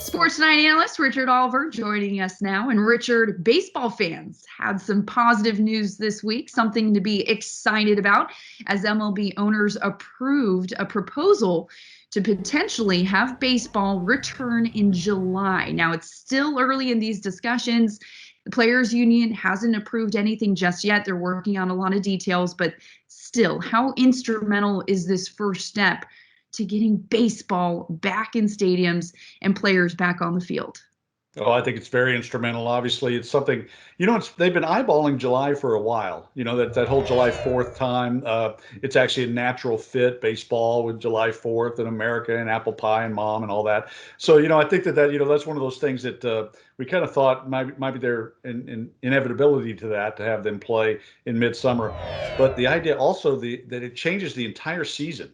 Sports Night analyst Richard Oliver joining us now. And Richard, baseball fans had some positive news this week, something to be excited about, as MLB owners approved a proposal to potentially have baseball return in July. Now, it's still early in these discussions. The Players Union hasn't approved anything just yet. They're working on a lot of details, but still, how instrumental is this first step to getting baseball back in stadiums and players back on the field? Oh, I think it's very instrumental. Obviously, it's something, they've been eyeballing July for a while. That whole July 4th time. It's actually a natural fit, baseball with July 4th and America and apple pie and mom and all that. So, I think that's one of those things that we kind of thought might be there in inevitability to that, to have them play in midsummer. But the idea also that it changes the entire season.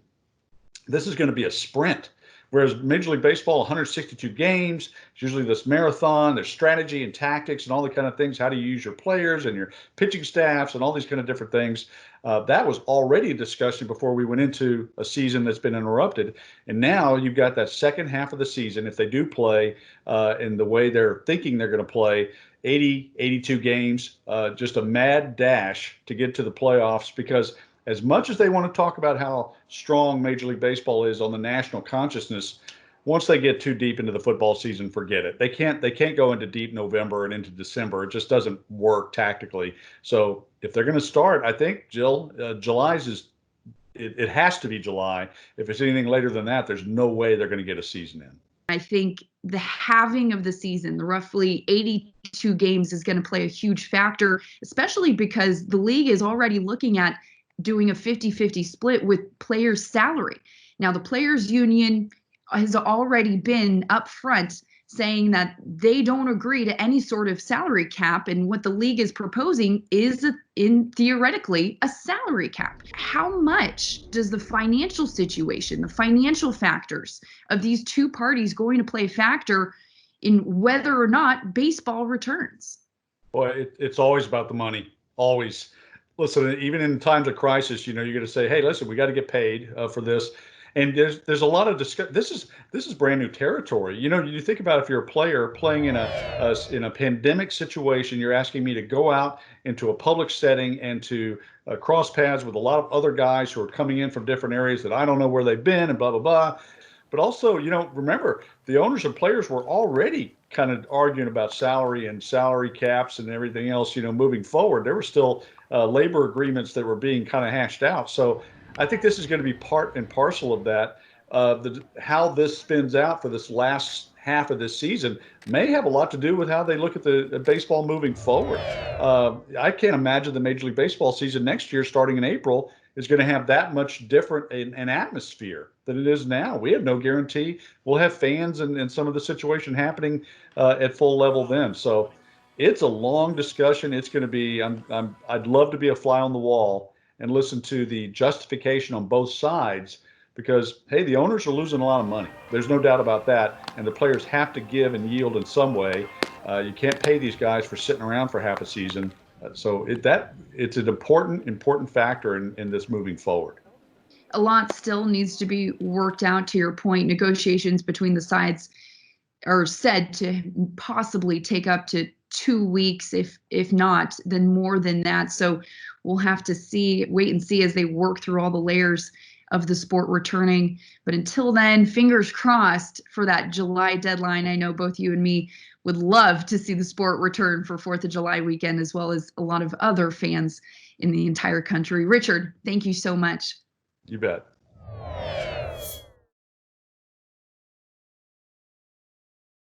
This is going to be a sprint. Whereas Major League Baseball, 162 games, it's usually this marathon, there's strategy and tactics and all the kind of things. How do you use your players and your pitching staffs and all these kind of different things? That was already a discussion before we went into a season that's been interrupted. And now you've got that second half of the season, if they do play in the way they're thinking they're going to play, 80, 82 games, just a mad dash to get to the playoffs, because as much as they want to talk about how strong Major League Baseball is on the national consciousness, once they get too deep into the football season, forget it. They can't go into deep November and into December. It just doesn't work tactically. So if they're going to start, I think, Jill, it has to be July. If it's anything later than that, there's no way they're going to get a season in. I think the halving of the season, the roughly 82 games, is going to play a huge factor, especially because the league is already looking at doing a 50-50 split with players' salary. Now, the Players Union has already been upfront saying that they don't agree to any sort of salary cap, and what the league is proposing is, theoretically, a salary cap. How much does the financial situation, the financial factors of these two parties going to play a factor in whether or not baseball returns? Boy, it's always about the money, always. Listen, even in times of crisis, you're going to say, "Hey, listen, we got to get paid for this." And there's a lot of discussion. This is brand new territory. You think about, if you're a player playing in a pandemic situation, you're asking me to go out into a public setting and to cross paths with a lot of other guys who are coming in from different areas that I don't know where they've been, and blah blah blah. But also, remember, the owners and players were already kind of arguing about salary and salary caps and everything else, moving forward. There were still labor agreements that were being kind of hashed out. So I think this is going to be part and parcel of that. How this spins out for this last half of this season may have a lot to do with how they look at the baseball moving forward. I can't imagine the Major League Baseball season next year, starting in April, is going to have that much different an atmosphere than it is now. We have no guarantee we'll have fans and some of the situation happening at full level then. So it's a long discussion. It's going to be, I'd love to be a fly on the wall and listen to the justification on both sides, because, hey, the owners are losing a lot of money. There's no doubt about that. And the players have to give and yield in some way. You can't pay these guys for sitting around for half a season. So it's an important factor in this moving forward. A lot still needs to be worked out. To your point, negotiations between the sides are said to possibly take up to 2 weeks, if not, then more than that. So we'll have to wait and see as they work through all the layers of the sport returning. But until then, fingers crossed for that July deadline. I know both you and me would love to see the sport return for 4th of July weekend, as well as a lot of other fans in the entire country. Richard, thank you so much. You bet.